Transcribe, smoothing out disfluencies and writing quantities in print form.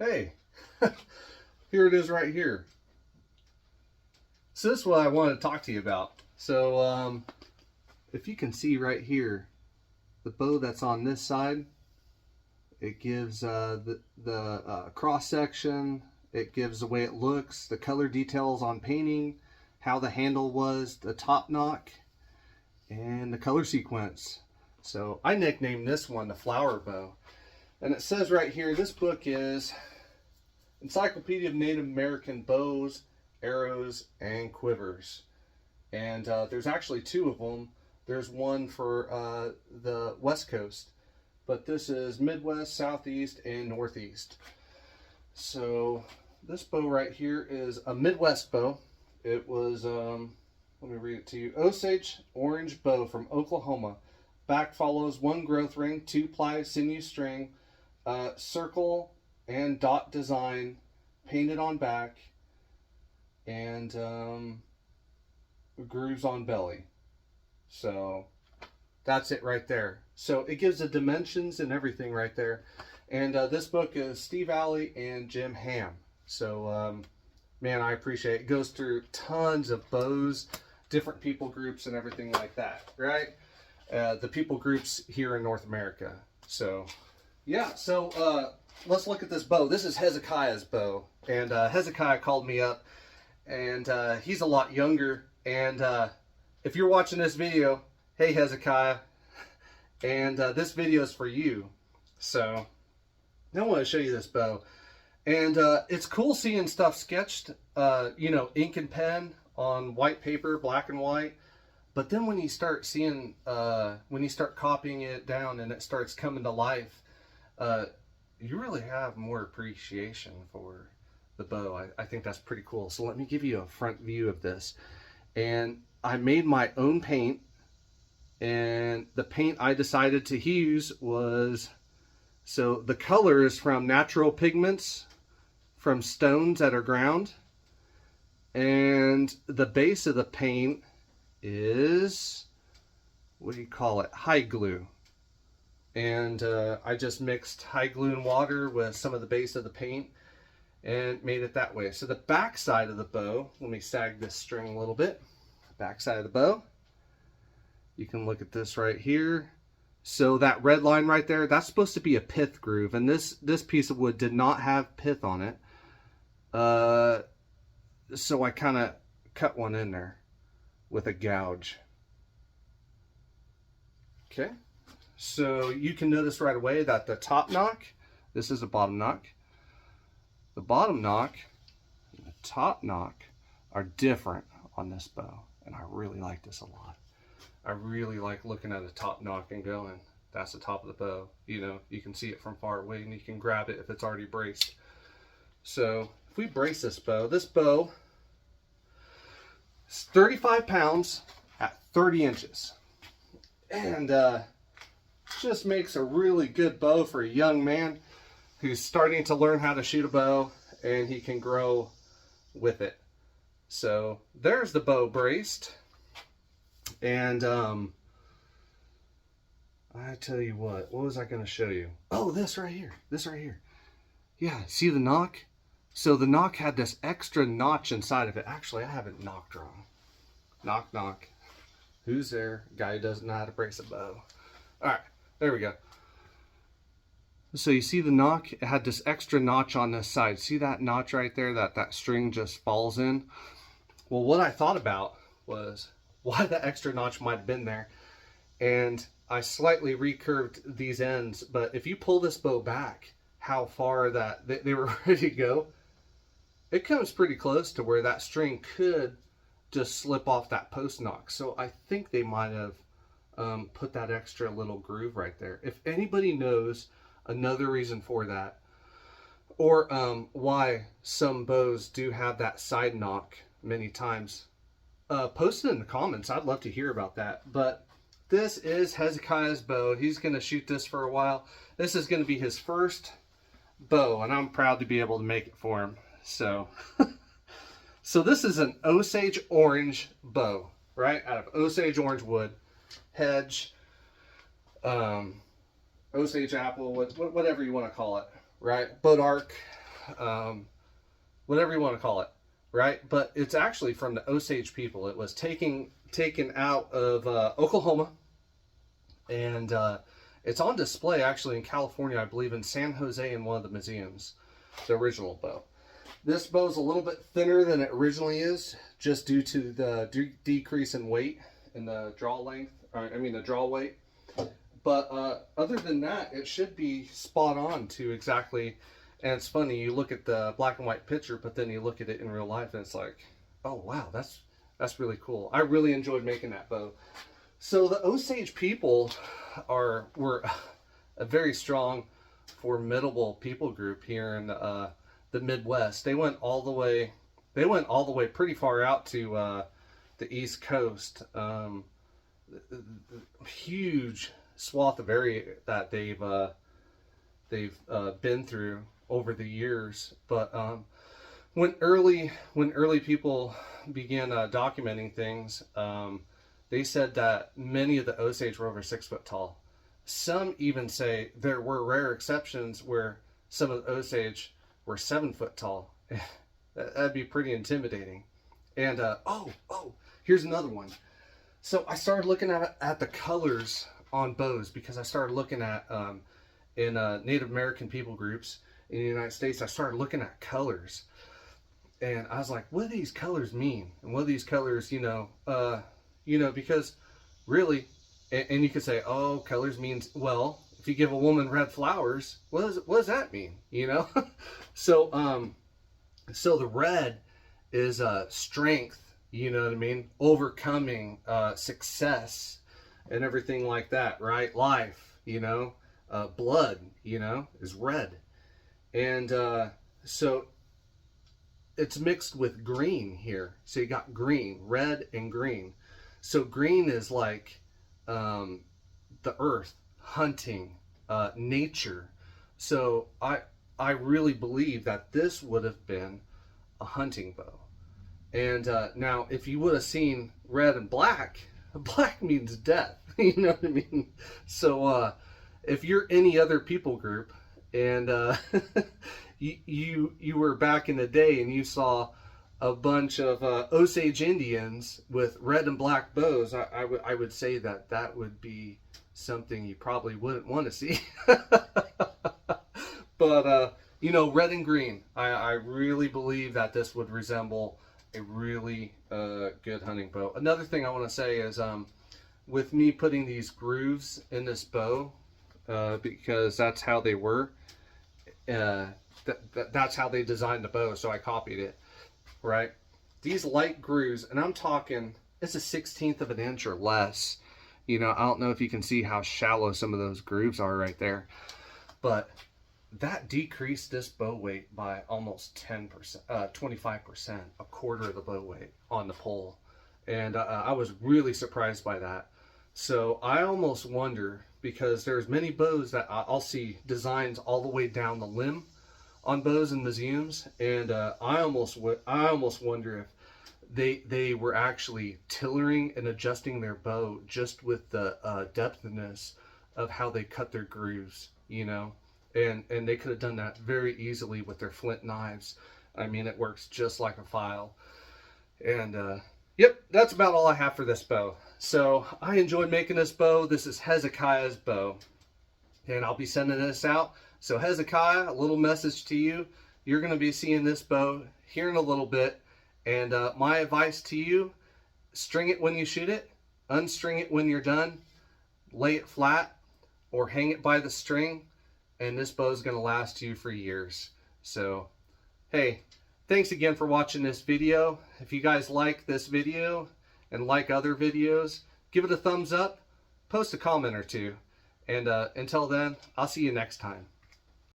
Hey, here it is right here. So this is what I wanted to talk to you about. So if you can see right here, the bow that's on this side, it gives the cross section, it gives the way it looks, the color details on painting, how the handle was, the top knock, and the color sequence. So I nicknamed this one the flower bow. And it says right here, this book is Encyclopedia of Native American Bows, Arrows, and Quivers. And there's actually two of them. There's one for the West Coast, but this is Midwest, Southeast, and Northeast. So this bow right here is a Midwest bow. It was, let me read it to you. Osage orange bow from Oklahoma. Back follows one growth ring, 2-ply sinew string, circle and dot design painted on back, and grooves on belly. So that's it right there. So it gives the dimensions and everything right there. And this book is Steve Alley and Jim Ham. So man, I appreciate it. It goes through tons of bows, different people groups and everything like that, right? The people groups here in North America. So yeah, so let's look at this bow. This is Hezekiah's bow. And Hezekiah called me up, and he's a lot younger. And if you're watching this video, hey Hezekiah, and this video is for you. So I want to show you this bow. And it's cool seeing stuff sketched, you know, ink and pen on white paper, black and white. But then when you start seeing, when you start copying it down and it starts coming to life, you really have more appreciation for the bow. I think that's pretty cool. So let me give you a front view of this. And I made my own paint, and the paint I decided to use was, so the color is from natural pigments from stones that are ground, and the base of the paint is, what do you call it, high glue. And I just mixed high glue and water with some of the base of the paint and made it that way. So the back side of the bow, let me sag this string a little bit. Back side of the bow, you can look at this right here. So that red line right there, that's supposed to be a pith groove, and this piece of wood did not have pith on it. So I kind of cut one in there with a gouge. Okay, so you can notice right away that the top knock, this is a bottom knock. The bottom knock and the top knock are different on this bow, and I really like this a lot. I really like looking at a top knock and going, that's the top of the bow. You know, you can see it from far away, and you can grab it if it's already braced. So if we brace this bow is 35 pounds at 30 inches. And just makes a really good bow for a young man who's starting to learn how to shoot a bow, and he can grow with it. So there's the bow braced. And I tell you what was I going to show you? Oh, this right here. Yeah, see the knock? So the knock had this extra notch inside of it. Actually, I have it knocked wrong. Knock, knock. Who's there? Guy who doesn't know how to brace a bow. All right, there we go. So you see the knock? It had this extra notch on this side. See that notch right there that string just falls in? Well, what I thought about was why the extra notch might have been there. And I slightly recurved these ends. But if you pull this bow back, how far that they were ready to go, it comes pretty close to where that string could just slip off that post knock. So I think they might have put that extra little groove right there. If anybody knows another reason for that, or why some bows do have that side knock many times, post it in the comments. I'd love to hear about that. But this is Hezekiah's bow. He's going to shoot this for a while. This is going to be his first bow, and I'm proud to be able to make it for him. So so this is an Osage orange bow, right, out of Osage orange wood, hedge, Osage apple, whatever you want to call it, right? Boat arc, whatever you want to call it, right? But it's actually from the Osage people. It was taken out of Oklahoma, and it's on display actually in California, I believe, in San Jose in one of the museums, the original bow. This bow is a little bit thinner than it originally is, just due to the decrease in weight and the draw length, the draw weight. But other than that, it should be spot on to exactly. And it's funny, you look at the black and white picture, but then you look at it in real life, and it's like, oh wow, that's really cool. I really enjoyed making that bow. So the Osage people were a very strong, formidable people group here in the Midwest. They went all the way pretty far out to the East Coast. Huge swath of area that they've been through over the years. But when early people began documenting things, they said that many of the Osage were over 6 foot tall. Some even say there were rare exceptions where some of the Osage were 7 foot tall. That'd be pretty intimidating. And here's another one. So I started looking at the colors on bows, because I started looking at in Native American people groups in the United States. I started looking at colors, and I was like, what do these colors mean? And what do these colors, because really, and you could say, oh, colors means, well, if you give a woman red flowers, what does that mean? So the red is strength, overcoming, success, and everything like that, right? Life, blood, is red. And so it's mixed with green here. So you got green, red and green. So green is like the earth, hunting, nature. So I really believe that this would have been a hunting bow. And now, if you would have seen red and black means death. You know what I mean? So if you're any other people group, and you were back in the day and you saw a bunch of Osage Indians with red and black bows, I would say that would be something you probably wouldn't want to see. But red and green, I really believe that this would resemble a really good hunting bow. Another thing I want to say is with me putting these grooves in this bow, because that's how they were, that's how they designed the bow, so I copied it, right? These light grooves, and I'm talking, it's a 1/16 of an inch or less. I don't know if you can see how shallow some of those grooves are right there, but that decreased this bow weight by almost 10%, 25%, a quarter of the bow weight on the pole. And I was really surprised by that. So I almost wonder, because there's many bows that I'll see designs all the way down the limb on bows in museums, and I almost wonder if they were actually tillering and adjusting their bow just with the depthness of how they cut their grooves, and they could have done that very easily with their flint knives. I mean, it works just like a file. And yep, that's about all I have for this bow. So I enjoyed making this bow. This is Hezekiah's bow, and I'll be sending this out. So Hezekiah, a little message to you. You're going to be seeing this bow here in a little bit. And my advice to you, string it when you shoot it, unstring it when you're done, lay it flat, or hang it by the string, and this bow is going to last you for years. So, hey, thanks again for watching this video. If you guys like this video and like other videos, give it a thumbs up, post a comment or two. And until then, I'll see you next time.